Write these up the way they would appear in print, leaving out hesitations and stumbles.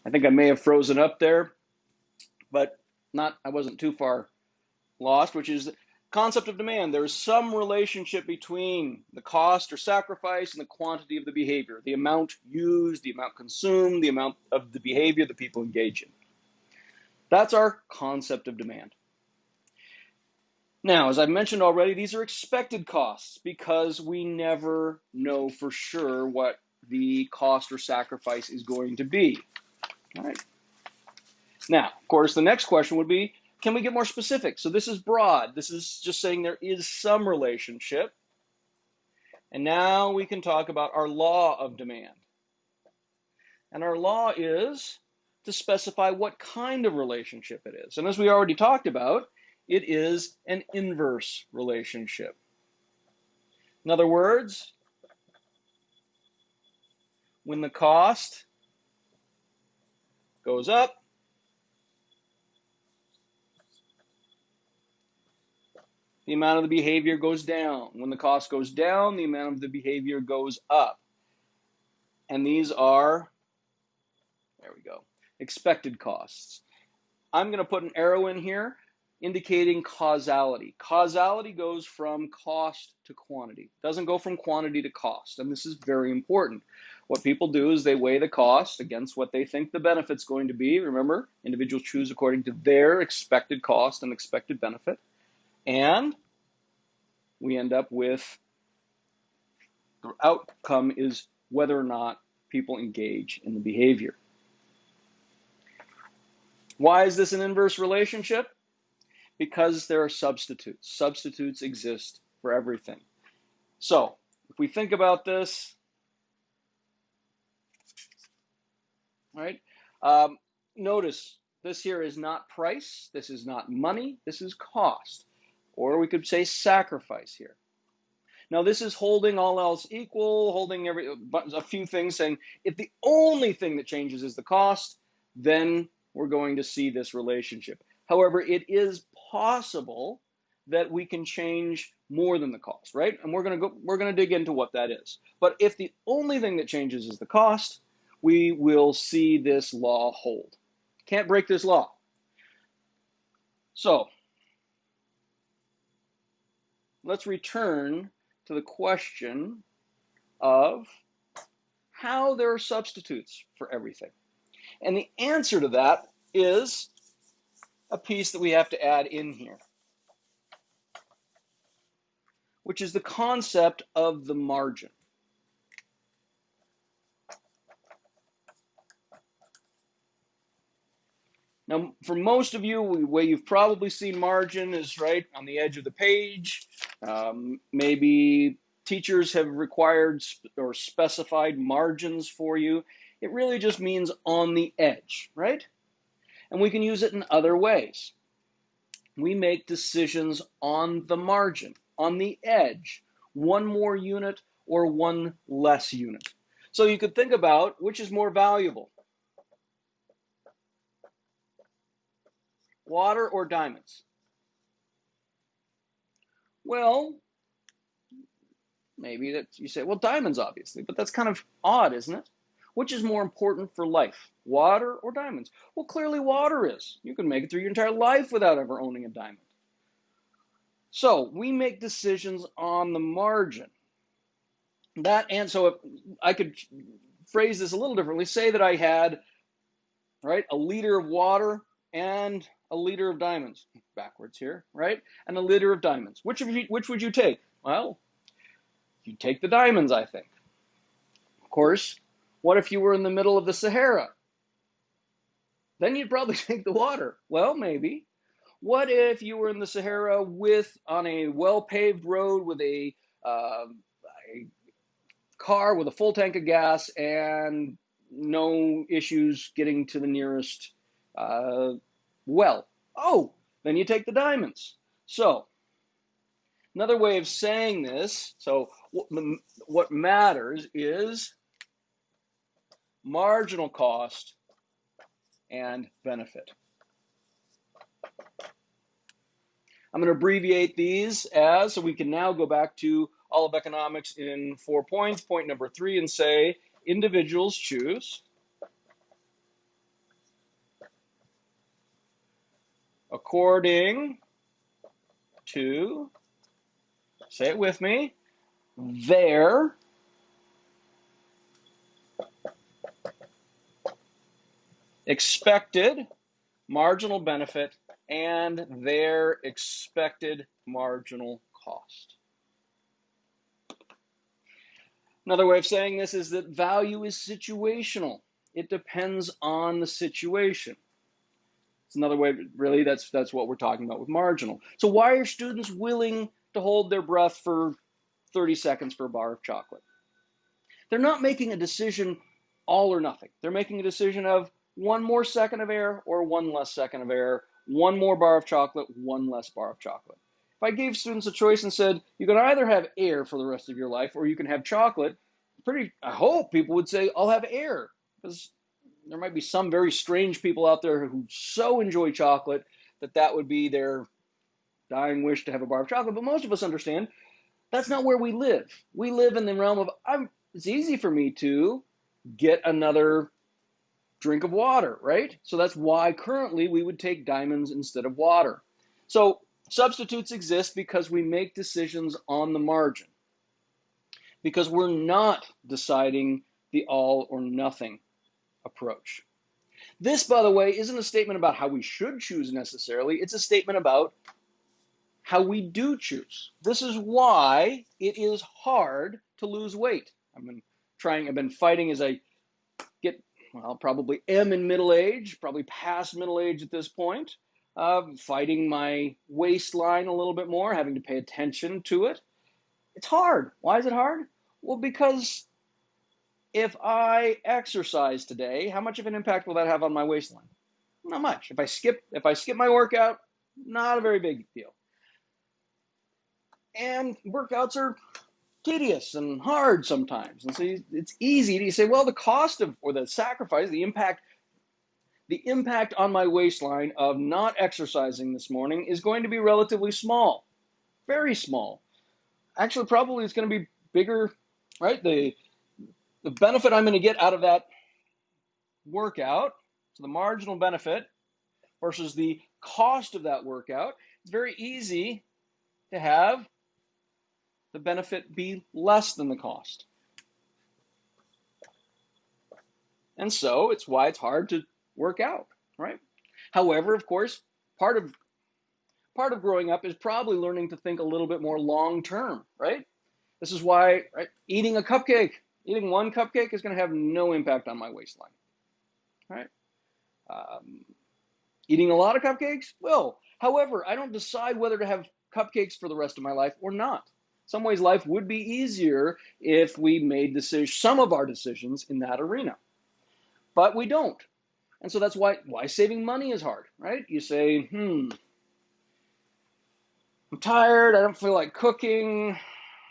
I think I may have frozen up there, but I wasn't too far lost, which is the concept of demand. There is some relationship between the cost or sacrifice and the quantity of the behavior, the amount used, the amount consumed, the amount of the behavior that people engage in. That's our concept of demand. Now, as I mentioned already, these are expected costs because we never know for sure what the cost or sacrifice is going to be. All right. Now, of course, the next question would be, can we get more specific? So this is broad. This is just saying there is some relationship. And now we can talk about our law of demand. And our law is to specify what kind of relationship it is. And as we already talked about, it is an inverse relationship. In other words, when the cost goes up, the amount of the behavior goes down. When the cost goes down, the amount of the behavior goes up. And these are, there we go, expected costs. I'm going to put an arrow in here indicating causality. Causality goes from cost to quantity. It doesn't go from quantity to cost, and this is very important. What people do is they weigh the cost against what they think the benefit's going to be. Remember, individuals choose according to their expected cost and expected benefit, and we end up with the outcome is whether or not people engage in the behavior. Why is this an inverse relationship? Because there are substitutes. Substitutes exist for everything. So if we think about this, right? Notice this here is not price. This is not money. This is cost. Or we could say sacrifice here. Now this is holding all else equal, holding a few things, saying if the only thing that changes is the cost, then we're going to see this relationship. However, it is possible that we can change more than the cost, right? And we're going to dig into what that is. But if the only thing that changes is the cost, we will see this law hold. Can't break this law. So let's return to the question of how there are substitutes for everything. And the answer to that is a piece that we have to add in here, which is the concept of the margin. Now, for most of you, the way you've probably seen margin is right on the edge of the page. Maybe teachers have required or specified margins for you. It really just means on the edge, right? And we can use it in other ways. We make decisions on the margin, on the edge, one more unit or one less unit. So you could think about which is more valuable, water or diamonds? Well, maybe that you say, well, diamonds obviously, but that's kind of odd, isn't it? Which is more important for life, water or diamonds? Well, clearly water is. You can make it through your entire life without ever owning a diamond. So we make decisions on the margin. And so if I could phrase this a little differently, say that I had, right, a liter of water and a liter of diamonds, backwards here, right, and a liter of diamonds. Which would you take? Well, you'd take the diamonds, I think. Of course, what if you were in the middle of the Sahara? Then you'd probably take the water. Well, maybe. What if you were in the Sahara on a well-paved road with a car with a full tank of gas and no issues getting to the nearest well? Oh, then you take the diamonds. So another way of saying this, so what matters is marginal cost and benefit. I'm going to abbreviate these so we can now go back to all of economics in 4 points. Point number 3, and say individuals choose according to, say it with me, their expected marginal benefit and their expected marginal cost. Another way of saying this is that value is situational. It depends on the situation. It's another way, really, that's what we're talking about with marginal. So why are students willing to hold their breath for 30 seconds for a bar of chocolate? They're not making a decision all or nothing. They're making a decision of one more second of air or one less second of air, one more bar of chocolate, one less bar of chocolate. If I gave students a choice and said, you can either have air for the rest of your life or you can have chocolate, I hope people would say, I'll have air, because there might be some very strange people out there who so enjoy chocolate that would be their dying wish to have a bar of chocolate. But most of us understand that's not where we live. We live in the realm of, it's easy for me to get another drink of water, right? So that's why currently we would take diamonds instead of water. So substitutes exist because we make decisions on the margin, because we're not deciding the all or nothing approach. This, by the way, isn't a statement about how we should choose necessarily. It's a statement about how we do choose. This is why it is hard to lose weight. I've been fighting as I get, well, probably am in middle age, probably past middle age at this point, fighting my waistline a little bit more, having to pay attention to it. It's hard. Why is it hard? Well, because if I exercise today, how much of an impact will that have on my waistline? Not much. If I skip my workout, not a very big deal. And workouts are tedious and hard sometimes. And so it's easy to say, well, the cost of, or the sacrifice, the impact on my waistline of not exercising this morning is going to be relatively small, very small. Actually, probably it's going to be bigger, right? The benefit I'm going to get out of that workout, so the marginal benefit versus the cost of that workout, it's very easy to have the benefit be less than the cost. And so it's why it's hard to work out, right? However, of course, part of growing up is probably learning to think a little bit more long term, right? This is why, right, eating one cupcake is going to have no impact on my waistline, right? Eating a lot of cupcakes will. However, I don't decide whether to have cupcakes for the rest of my life or not. In some ways, life would be easier if we made some of our decisions in that arena. But we don't. And so that's why saving money is hard, right? You say, I'm tired, I don't feel like cooking,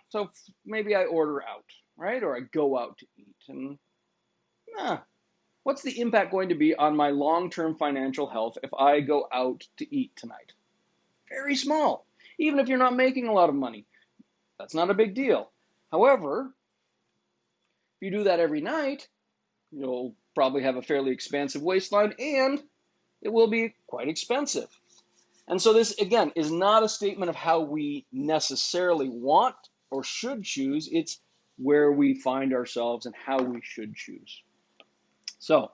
so maybe I order out, right? Or I go out to eat. And what's the impact going to be on my long-term financial health if I go out to eat tonight? Very small. Even if you're not making a lot of money, that's not a big deal. However, if you do that every night, you'll probably have a fairly expansive waistline, and it will be quite expensive. And so this, again, is not a statement of how we necessarily want or should choose. It's where we find ourselves and how we should choose. So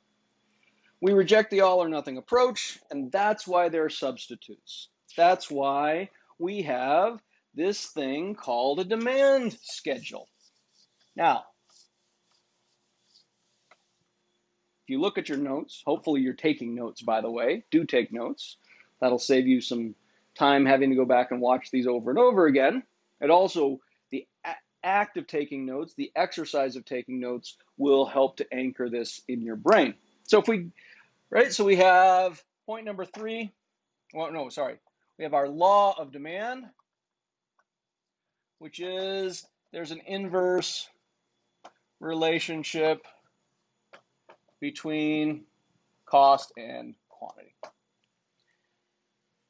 we reject the all or nothing approach, and that's why there are substitutes. That's why we have this thing called a demand schedule. Now, if you look at your notes, hopefully you're taking notes, by the way. Do take notes. That'll save you some time having to go back and watch these over and over again. And also, the act of taking notes, the exercise of taking notes will help to anchor this in your brain. So we have point number 3. We have our law of demand, which is there's an inverse relationship between cost and quantity.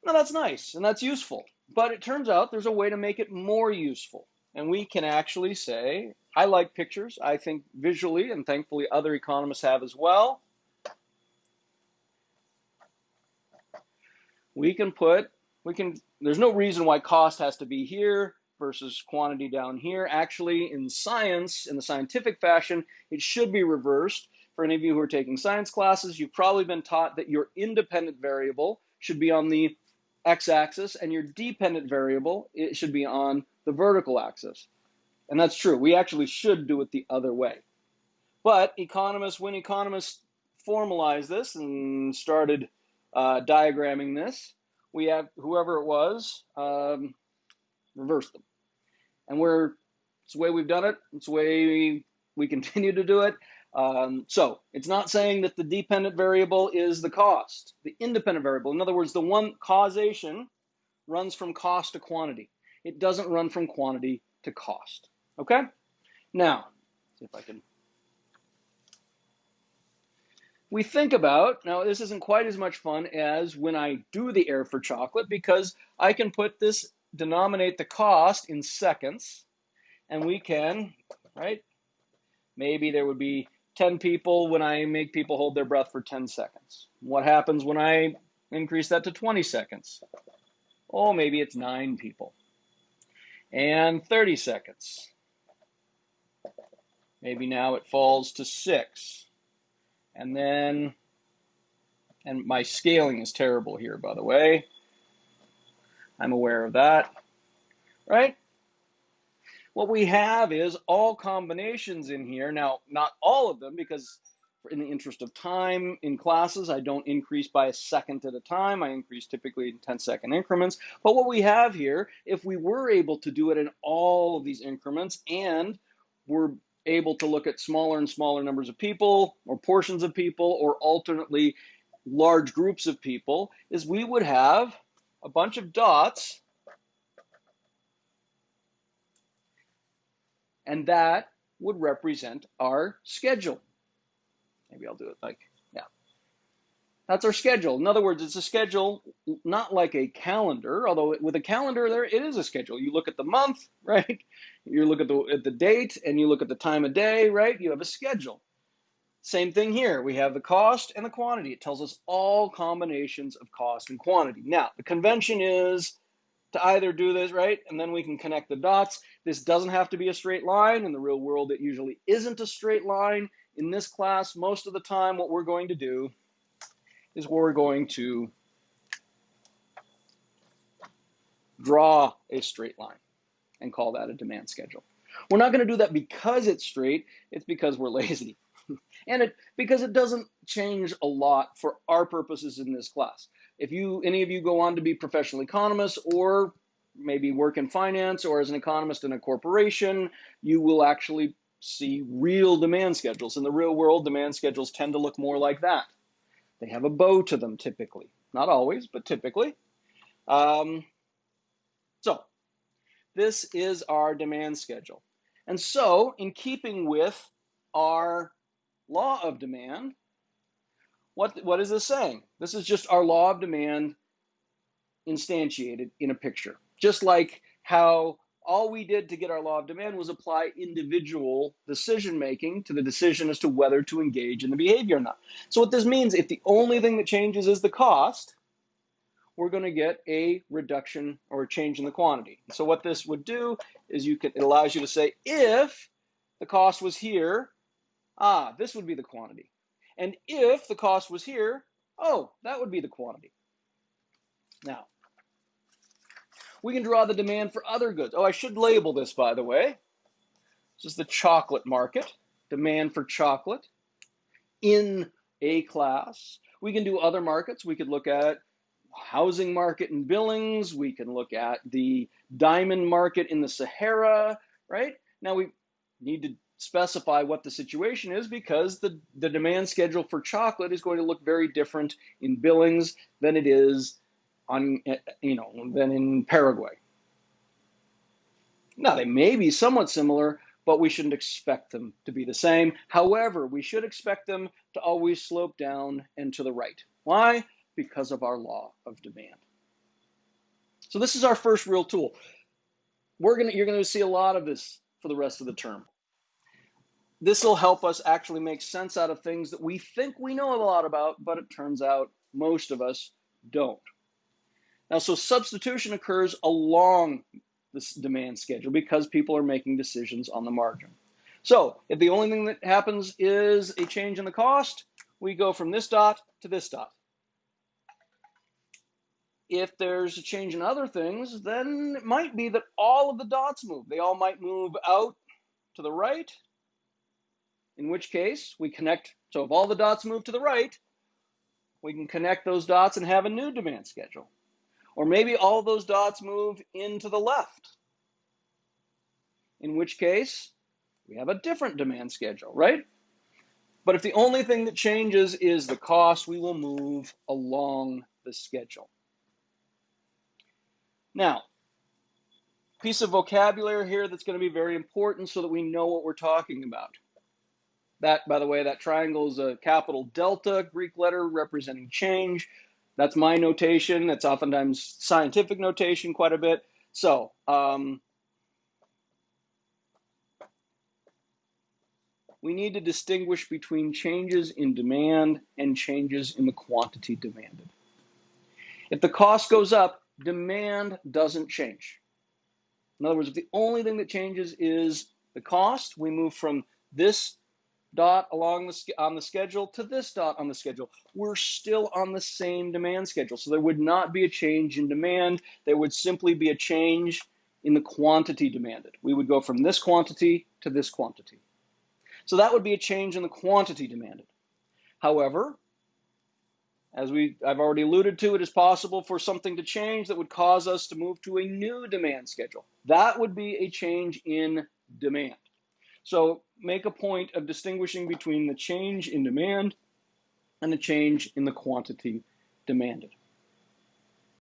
Now that's nice and that's useful, but it turns out there's a way to make it more useful. And we can actually say, I like pictures, I think visually, and thankfully other economists have as well. there's no reason why cost has to be here versus quantity down here. Actually, in science, in the scientific fashion, it should be reversed. For any of you who are taking science classes, you've probably been taught that your independent variable should be on the x-axis and your dependent variable, it should be on the vertical axis. And that's true. We actually should do it the other way. But when economists formalized this and started diagramming this, we have whoever it was reverse them. And it's the way we've done it. It's the way we continue to do it. So it's not saying that the dependent variable is the cost. The independent variable, in other words, the one causation runs from cost to quantity. It doesn't run from quantity to cost. Okay? Now, see if I can. We think about, now this isn't quite as much fun as when I do the air for chocolate, because I can denominate the cost in seconds, and we can, right? Maybe there would be 10 people when I make people hold their breath for 10 seconds. What happens when I increase that to 20 seconds? Oh, maybe it's 9 people. And 30 seconds. Maybe now it falls to 6. And my scaling is terrible here, by the way. I'm aware of that, right? What we have is all combinations in here. Now, not all of them, because in the interest of time in classes, I don't increase by a second at a time. I increase typically in 10-second increments. But what we have here, if we were able to do it in all of these increments and we're able to look at smaller and smaller numbers of people or portions of people or alternately large groups of people, is we would have a bunch of dots, and that would represent our schedule. Maybe I'll do it like, yeah. That's our schedule. In other words, it's a schedule, not like a calendar, although with a calendar, it is a schedule. You look at the month, right? You look at the date, and you look at the time of day, right? You have a schedule. Same thing here. We have the cost and the quantity. It tells us all combinations of cost and quantity. Now, the convention is to either do this, right? And then we can connect the dots. This doesn't have to be a straight line. In the real world, it usually isn't a straight line. In this class, most of the time, what we're going to do is we're going to draw a straight line and call that a demand schedule. We're not going to do that because it's straight. It's because we're lazy. And because it doesn't change a lot for our purposes in this class. If any of you go on to be professional economists or maybe work in finance or as an economist in a corporation, you will actually see real demand schedules. In the real world, demand schedules tend to look more like that. They have a bow to them typically. Not always, but typically. So this is our demand schedule. And so in keeping with our law of demand, what is this saying? This is just our law of demand instantiated in a picture. Just like how all we did to get our law of demand was apply individual decision making to the decision as to whether to engage in the behavior or not. So what this means, if the only thing that changes is the cost, we're going to get a reduction or a change in the quantity. So what this would do is it allows you to say, if the cost was here, this would be the quantity. And if the cost was here, that would be the quantity. Now, we can draw the demand for other goods. I should label this, by the way. This is the chocolate market, demand for chocolate in a class. We can do other markets. We could look at housing market in Billings. We can look at the diamond market in the Sahara, right? Now we need to specify what the situation is because the demand schedule for chocolate is going to look very different in Billings than it is than in Paraguay. Now they may be somewhat similar, but we shouldn't expect them to be the same. However, we should expect them to always slope down and to the right. Why? Because of our law of demand. So this is our first real tool. You're going to see a lot of this for the rest of the term. This will help us actually make sense out of things that we think we know a lot about, but it turns out most of us don't. Now, so substitution occurs along this demand schedule because people are making decisions on the margin. So if the only thing that happens is a change in the cost, we go from this dot to this dot. If there's a change in other things, then it might be that all of the dots move. They all might move out to the right, in which case we connect. So if all the dots move to the right, we can connect those dots and have a new demand schedule. Or maybe all those dots move into the left, in which case we have a different demand schedule, right? But if the only thing that changes is the cost, we will move along the schedule. Now, piece of vocabulary here that's going to be very important so that we know what we're talking about. That, by the way, that triangle is a capital delta, Greek letter representing change. That's my notation. That's oftentimes scientific notation quite a bit. So, we need to distinguish between changes in demand and changes in the quantity demanded. If the cost goes up, demand doesn't change. In other words, if the only thing that changes is the cost, we move from this dot along on the schedule to this dot on the schedule. We're still on the same demand schedule. So there would not be a change in demand. There would simply be a change in the quantity demanded. We would go from this quantity to this quantity. So that would be a change in the quantity demanded. However, as I've already alluded to, it is possible for something to change that would cause us to move to a new demand schedule. That would be a change in demand. So make a point of distinguishing between the change in demand and the change in the quantity demanded.